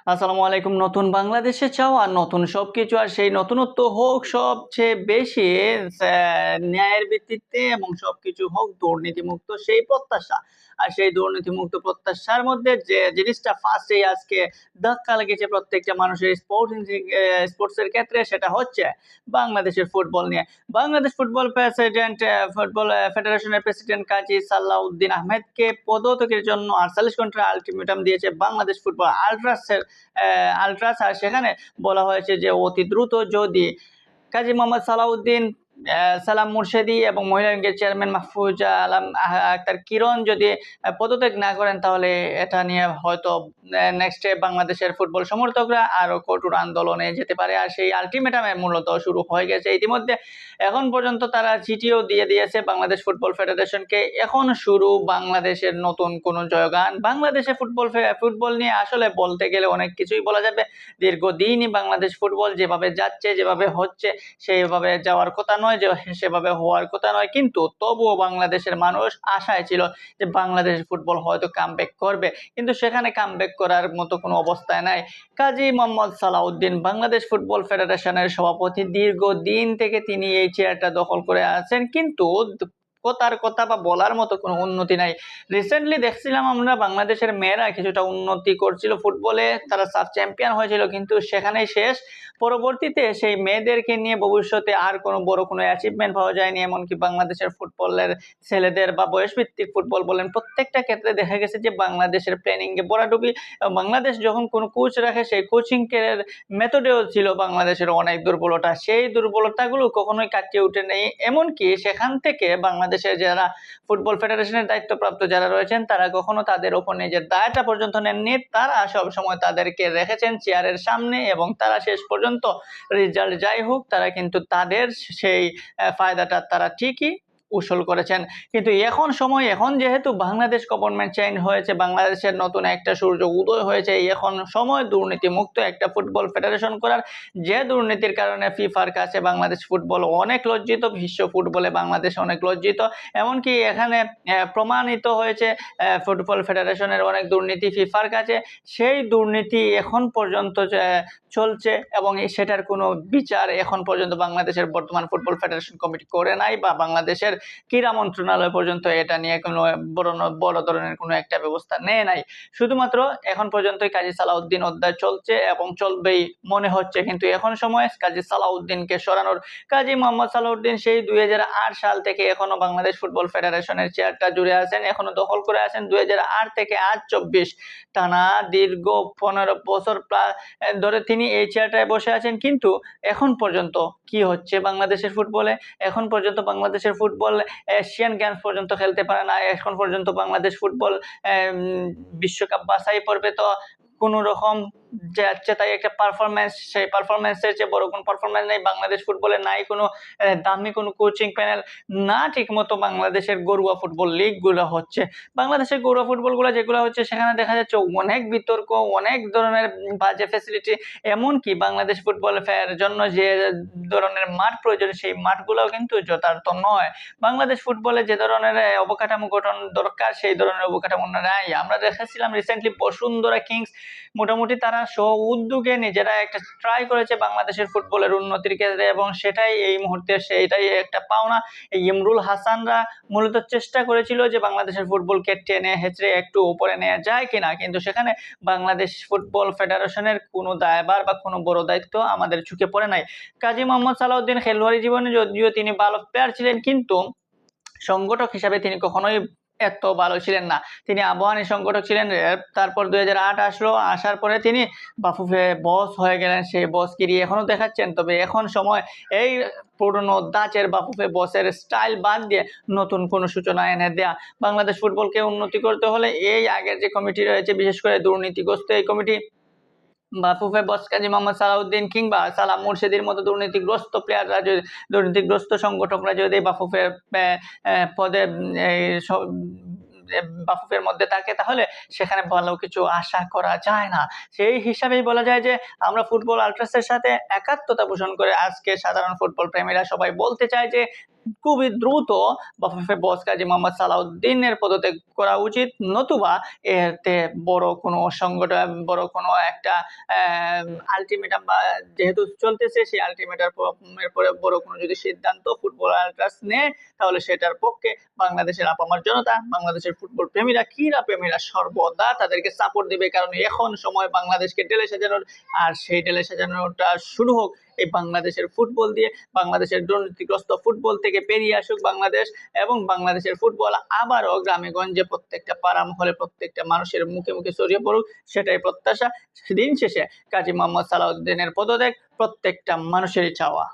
আসসালামু আলাইকুম। নতুন বাংলাদেশে চাও আর নতুন সবকিছু আর সেই নতুনত্ব হোক সবচেয়ে বেশি ন্যায়ের ভিত্তিতে এবং সবকিছু হোক দুর্নীতিমুক্ত সেই প্রত্যাশা। আর সেই দুর্নীতিমুক্ত প্রত্যাশার মধ্যে যে জিনিসটা ফার্স্টেই আজকে ধাক্কা লেগেছে প্রত্যেকটা মানুষের স্পোর্টস এর ক্ষেত্রে সেটা হচ্ছে বাংলাদেশের ফুটবল নিয়ে। বাংলাদেশ ফুটবল ফেডারেশনের প্রেসিডেন্ট কাজী সালাউদ্দিন আহমেদকে পদত্যাগের জন্য ৪৮ ঘন্টার আল্টিমেটাম দিয়েছে বাংলাদেশ ফুটবল আল্ট্রাস। আর সেখানে বলা হয়েছে যে অতি দ্রুত যদি কাজী মোহাম্মদ সালাউদ্দিন, সালাম মুর্শেদী এবং মহিলা উইংয়ের চেয়ারম্যান মাহফুজা আলম আক্তার কিরণ যদি পদত্যাগ না করেন তাহলে এটা নিয়ে হয়তো নেক্সটে বাংলাদেশের ফুটবল সমর্থকরা আরো কঠোর আন্দোলনে যেতে পারে। আর সেই আল্টিমেটামে মূলত শুরু হয়ে গেছে ইতিমধ্যে। এখন পর্যন্ত তারা চিঠিও দিয়ে দিয়েছে বাংলাদেশ ফুটবল ফেডারেশনকে। এখন শুরু বাংলাদেশের নতুন কোনো জয়গান। বাংলাদেশে ফুটবল নিয়ে আসলে বলতে গেলে অনেক কিছুই বলা যাবে। দীর্ঘদিনই বাংলাদেশ ফুটবল যেভাবে যাচ্ছে, যেভাবে হচ্ছে সেইভাবে যাওয়ার কথা নয়, যে সেভাবে হওয়ার কথা নয়। কিন্তু তবুও বাংলাদেশের মানুষ আশায় ছিল যে বাংলাদেশ ফুটবল হয়তো কামব্যাক করবে। কিন্তু সেখানে কামব্যাক করার মতো কোনো অবস্থায় নাই। কাজী মোহাম্মদ সালাউদ্দিন বাংলাদেশ ফুটবল ফেডারেশনের সভাপতি। দীর্ঘদিন থেকে তিনি এই চেয়ারটা দখল করে আছেন, কিন্তু কথার কথা বা বলার মতো কোনো উন্নতি নাই। রিসেন্টলি দেখছিলাম আমরা বাংলাদেশের মেয়েরা কিছুটা উন্নতি করছিল ফুটবলে, তারা সাব চ্যাম্পিয়ন হয়েছিল, কিন্তু সেখানেই শেষ। পরবর্তীতে সেই মেয়েদেরকে নিয়ে ভবিষ্যতে আর কোনো বড় কোনো অ্যাচিভমেন্ট পাওয়া যায়নি। এমনকি বাংলাদেশের ফুটবলের ছেলেদের বা বয়সভিত্তিক ফুটবল বলেন, প্রত্যেকটা ক্ষেত্রে দেখা গেছে যে বাংলাদেশের প্ল্যানিংয়ে ভরাডুবি। বাংলাদেশ যখন কোনো কোচ রাখে সেই কোচিং এর মেথডেও ছিল বাংলাদেশের অনেক দুর্বলতা। সেই দুর্বলতাগুলো কখনোই কাটিয়ে ওঠে নাই। এমনকি সেখান থেকে বাংলাদেশের যারা ফুটবল ফেডারেশনের দায়িত্বপ্রাপ্ত যারা রয়েছেন তারা কখনো তাদের উপর নিজের দায়টা পর্যন্ত নেননি। তারা সবসময় তাদেরকে রেখেছেন চেয়ারের সামনে এবং তারা শেষ পর্যন্ত রেজাল্ট যাই হোক তারা কিন্তু তাদের সেই ফায়দাটা তারা ঠিকই উসুল করেছেন। কিন্তু এখন যেহেতু বাংলাদেশ গভর্নমেন্ট চেঞ্জ হয়েছে, বাংলাদেশের নতুন একটা সূর্য উদয় হয়েছে, এখন সময় দুর্নীতিমুক্ত একটা ফুটবল ফেডারেশন করার। যে দুর্নীতির কারণে ফিফার কাছে বাংলাদেশ ফুটবল অনেক লজ্জিত, বিশ্ব ফুটবলে বাংলাদেশ অনেক লজ্জিত। এমনকি এখানে প্রমাণিত হয়েছে ফুটবল ফেডারেশনের অনেক দুর্নীতি ফিফার কাছে। সেই দুর্নীতি এখন পর্যন্ত চলছে এবং সেটার কোনো বিচার এখন পর্যন্ত বাংলাদেশের বর্তমান ফুটবল ফেডারেশন কমিটি করে নাই, বা বাংলাদেশের ক্রীড়া মন্ত্রণালয় পর্যন্ত এটা নিয়ে কোনো বড় ধরনের কোনো একটা ব্যবস্থা নেয় নাই। শুধুমাত্র এখন পর্যন্তই কাজী সালাউদ্দিন অধ্যায় চলছে এবং চলবেই মনে হচ্ছে। কিন্তু এখন সময় কাজী সালাউদ্দিনকে সরানোর। কাজী মোহাম্মদ সালাউদ্দিন সেই ২০০৮ সাল থেকে এখনো বাংলাদেশ ফুটবল ফেডারেশনের চেয়ারটা জুড়ে আছেন, এখনো দখল করে আছেন। ২০০৮ থেকে আজ ২৪ টানা দীর্ঘ ১৫ বছর ধরে তিনি এই চেয়ারটায় বসে আছেন। কিন্তু এখন পর্যন্ত কি হচ্ছে বাংলাদেশের ফুটবলে? এখন পর্যন্ত বাংলাদেশের ফুটবল এশিয়ান গেমস পর্যন্ত খেলতে পারে না। এখন পর্যন্ত বাংলাদেশ ফুটবল বিশ্বকাপ বাছাই পর্বে তো কোনো রকম যাচ্ছে তাই একটা পারফরম্যান্স, সেই পারফরম্যান্সের চেয়ে বড় কোনো পারফরম্যান্স নেই বাংলাদেশ ফুটবলে। নাই কোনো দামি কোনো কোচিং প্যানেল, না ঠিকমতো বাংলাদেশের ঘরোয়া ফুটবল লিগগুলো হচ্ছে। বাংলাদেশের ঘরোয়া ফুটবলগুলো যেগুলো হচ্ছে সেখানে দেখা যাচ্ছে অনেক বিতর্ক, অনেক ধরনের বাজে ফ্যাসিলিটি। এমনকি বাংলাদেশ ফুটবল ফেয়ার জন্য যে ধরনের মাঠ প্রয়োজন সেই মাঠগুলোও কিন্তু যথার্থ নয়। বাংলাদেশ ফুটবলে যে ধরনের অবকাঠামো গঠন দরকার সেই ধরনের অবকাঠামো নাই। আমরা দেখেছিলাম রিসেন্টলি বসুন্ধরা কিংস মোটামুটি তারা উদ্যোগে নিজেরা একটা ট্রাই করেছে বাংলাদেশের ফুটবলের উন্নতির ক্ষেত্রে, এবং সেটাই এই মুহূর্তে সেইটাই একটা পাওনা। ইমরুল হাসানরা মূলত চেষ্টা করেছিল যে বাংলাদেশের ফুটবলকে টেনে হেঁচড়ে একটু উপরে নেওয়া যায় কিনা, কিন্তু সেখানে বাংলাদেশ ফুটবল ফেডারেশনের কোনো দায়ভার বা কোনো বড় দায়িত্ব আমাদের চোখে পড়ে নাই। কাজী মোহাম্মদ সালাউদ্দিন খেলোয়াড়ি জীবনে যদিও তিনি ভালো প্লেয়ার ছিলেন, কিন্তু সংগঠক হিসাবে তিনি কখনোই এত ভালো ছিলেন না। তিনি আবাহনী সংগঠক ছিলেন। তারপর ২০০৮ আসলো, আসার পরে তিনি বাফুফে বস হয়ে গেলেন। সেই বসগিরি এখনো দেখাচ্ছেন। তবে এখন সময় এই পুরনো ধাঁচের বাফুফে বসের স্টাইল বাদ দিয়ে নতুন কোনো সূচনা এনে দেয়া। বাংলাদেশ ফুটবলকে উন্নতি করতে হলে এই আগের যে কমিটি রয়েছে, বিশেষ করে দুর্নীতিগ্রস্ত এই কমিটি, বাফুফে বস কাজী মোহাম্মদ সালাউদ্দিন কিংবা সালাম মুর্শেদীর মতো দুর্নীতিগ্রস্ত প্লেয়াররা যদি, দুর্নীতিগ্রস্ত সংগঠকরা যদি বাফুফের পদে বাফুফের মধ্যে থাকে তাহলে সেখানে ভালো কিছু আশা করা যায় না। সেই হিসাবেই বলা যায় যে আমরা ফুটবল আল্ট্রাসের সাথে একাত্মতা পোষণ করে আজকে সাধারণ ফুটবল প্রেমীরা সবাই বলতে চায় যে খুবই দ্রুত বস কাজী মোহাম্মদ সালাউদ্দিনের পদত্যাগ করা উচিত, নতুবা এতে বড় কোনো সংগঠন, বড় কোনো একটা আল্টিমেটাম বা যেহেতু চলতেছে, সেই আল্টিমেটাম এর পরে বড় কোনো যদি সিদ্ধান্ত ফুটবল আল্ট্রাস নেয়, তাহলে সেটার পক্ষে বাংলাদেশের আপামর জনতা, বাংলাদেশের ফুটবল প্রেমীরা, ক্রীড়া প্রেমীরা সর্বদা তাদেরকে সাপোর্ট দিবে। কারণ এখন সময় বাংলাদেশকে ঢেলে সাজানোর, আর সেই ঢেলে সাজানোটা শুরু হোক এই বাংলাদেশের ফুটবল দিয়ে। বাংলাদেশের দুর্নীতিগ্রস্ত ফুটবল থেকে বেরিয়ে আসুক বাংলাদেশ, এবং বাংলাদেশের ফুটবল আবারও গ্রামে গঞ্জে প্রত্যেকটা পাড়া মহলে প্রত্যেকটা মানুষের মুখে মুখে ছড়িয়ে পড়ুক, সেটাই প্রত্যাশা। দিন শেষে কাজী মোহাম্মদ সালাউদ্দিনের পদত্যাগ প্রত্যেকটা মানুষেরই চাওয়া।